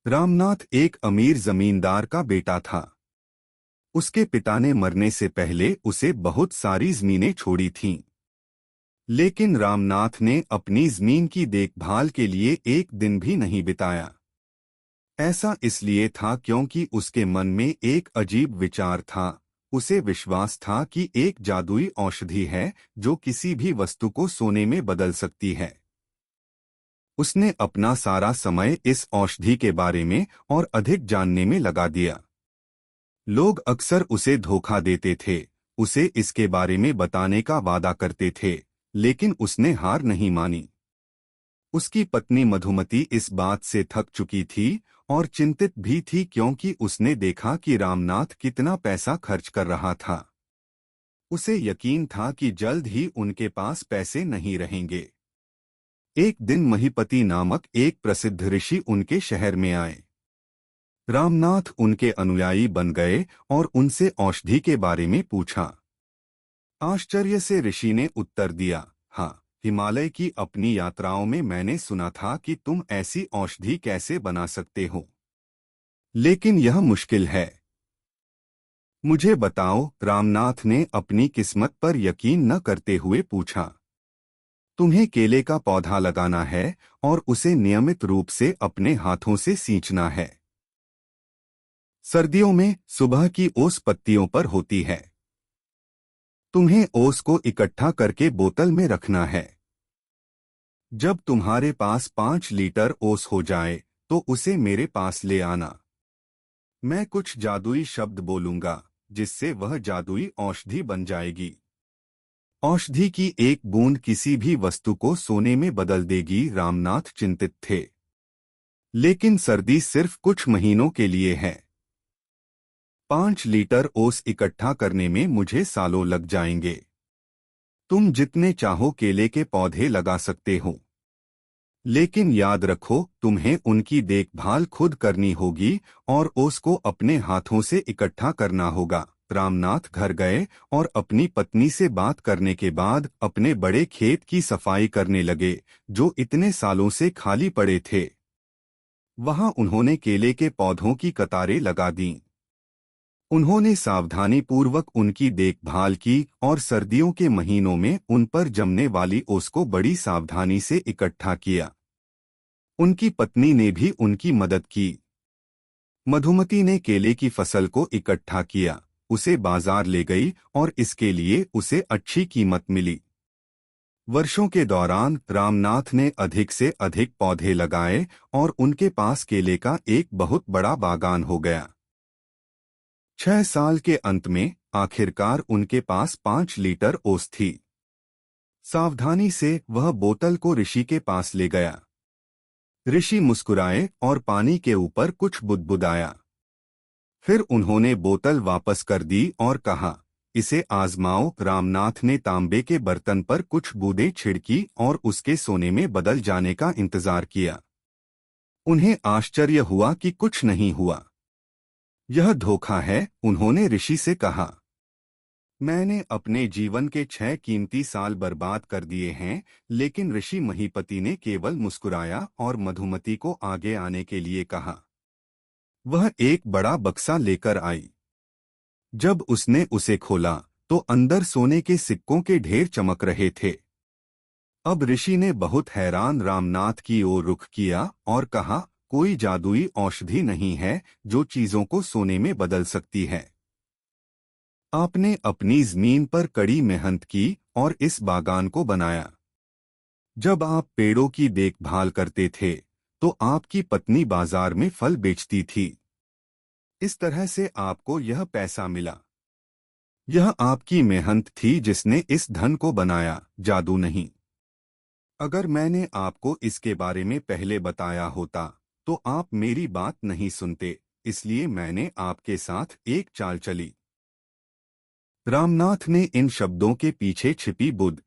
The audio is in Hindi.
रामनाथ एक अमीर जमींदार का बेटा था। उसके पिता ने मरने से पहले उसे बहुत सारी जमीनें छोड़ी थीं। लेकिन रामनाथ ने अपनी जमीन की देखभाल के लिए एक दिन भी नहीं बिताया। ऐसा इसलिए था क्योंकि उसके मन में एक अजीब विचार था। उसे विश्वास था कि एक जादुई औषधि है जो किसी भी वस्तु को सोने में बदल सकती है। उसने अपना सारा समय इस औषधि के बारे में और अधिक जानने में लगा दिया। लोग अक्सर उसे धोखा देते थे, उसे इसके बारे में बताने का वादा करते थे, लेकिन उसने हार नहीं मानी। उसकी पत्नी मधुमती इस बात से थक चुकी थी और चिंतित भी थी क्योंकि उसने देखा कि रामनाथ कितना पैसा खर्च कर रहा था। उसे यकीन था कि जल्द ही उनके पास पैसे नहीं रहेंगे। एक दिन महीपति नामक एक प्रसिद्ध ऋषि उनके शहर में आए। रामनाथ उनके अनुयायी बन गए और उनसे औषधि के बारे में पूछा। आश्चर्य से ऋषि ने उत्तर दिया, हाँ, हिमालय की अपनी यात्राओं में मैंने सुना था कि तुम ऐसी औषधि कैसे बना सकते हो, लेकिन यह मुश्किल है। मुझे बताओ, रामनाथ ने अपनी किस्मत पर यकीन न करते हुए पूछा। तुम्हें केले का पौधा लगाना है और उसे नियमित रूप से अपने हाथों से सींचना है। सर्दियों में सुबह की ओस पत्तियों पर होती है। तुम्हें ओस को इकट्ठा करके बोतल में रखना है। जब तुम्हारे पास 5 लीटर ओस हो जाए तो उसे मेरे पास ले आना। मैं कुछ जादुई शब्द बोलूंगा जिससे वह जादुई औषधि बन जाएगी। औषधि की एक बूंद किसी भी वस्तु को सोने में बदल देगी। रामनाथ चिंतित थे। लेकिन सर्दी सिर्फ कुछ महीनों के लिए है। 5 लीटर ओस इकट्ठा करने में मुझे सालों लग जाएंगे। तुम जितने चाहो केले के पौधे लगा सकते हो, लेकिन याद रखो तुम्हें उनकी देखभाल खुद करनी होगी और ओस को अपने हाथों से इकट्ठा करना होगा। रामनाथ घर गए और अपनी पत्नी से बात करने के बाद अपने बड़े खेत की सफाई करने लगे जो इतने सालों से खाली पड़े थे। वहां उन्होंने केले के पौधों की कतारें लगा दीं। उन्होंने सावधानी पूर्वक उनकी देखभाल की और सर्दियों के महीनों में उन पर जमने वाली ओस को बड़ी सावधानी से इकट्ठा किया। उनकी पत्नी ने भी उनकी मदद की। मधुमती ने केले की फसल को इकट्ठा किया, उसे बाजार ले गई और इसके लिए उसे अच्छी कीमत मिली। वर्षों के दौरान रामनाथ ने अधिक से अधिक पौधे लगाए और उनके पास केले का एक बहुत बड़ा बागान हो गया। 6 साल के अंत में आखिरकार उनके पास 5 लीटर ओस थी। सावधानी से वह बोतल को ऋषि के पास ले गया। ऋषि मुस्कुराए और पानी के ऊपर कुछ बुदबुदाया। फिर उन्होंने बोतल वापस कर दी और कहा, इसे आजमाओ। रामनाथ ने तांबे के बर्तन पर कुछ बूंदें छिड़की और उसके सोने में बदल जाने का इंतजार किया। उन्हें आश्चर्य हुआ कि कुछ नहीं हुआ। यह धोखा है, उन्होंने ऋषि से कहा। मैंने अपने जीवन के 6 कीमती साल बर्बाद कर दिए हैं। लेकिन ऋषि महीपति ने केवल मुस्कुराया और मधुमती को आगे आने के लिए कहा। वह एक बड़ा बक्सा लेकर आई। जब उसने उसे खोला तो अंदर सोने के सिक्कों के ढेर चमक रहे थे। अब ऋषि ने बहुत हैरान रामनाथ की ओर रुख किया और कहा, कोई जादुई औषधि नहीं है जो चीजों को सोने में बदल सकती है। आपने अपनी जमीन पर कड़ी मेहनत की और इस बागान को बनाया। जब आप पेड़ों की देखभाल करते थे तो आपकी पत्नी बाजार में फल बेचती थी। इस तरह से आपको यह पैसा मिला। यह आपकी मेहनत थी जिसने इस धन को बनाया, जादू नहीं। अगर मैंने आपको इसके बारे में पहले बताया होता तो आप मेरी बात नहीं सुनते, इसलिए मैंने आपके साथ एक चाल चली। रामनाथ ने इन शब्दों के पीछे छिपी बुद्ध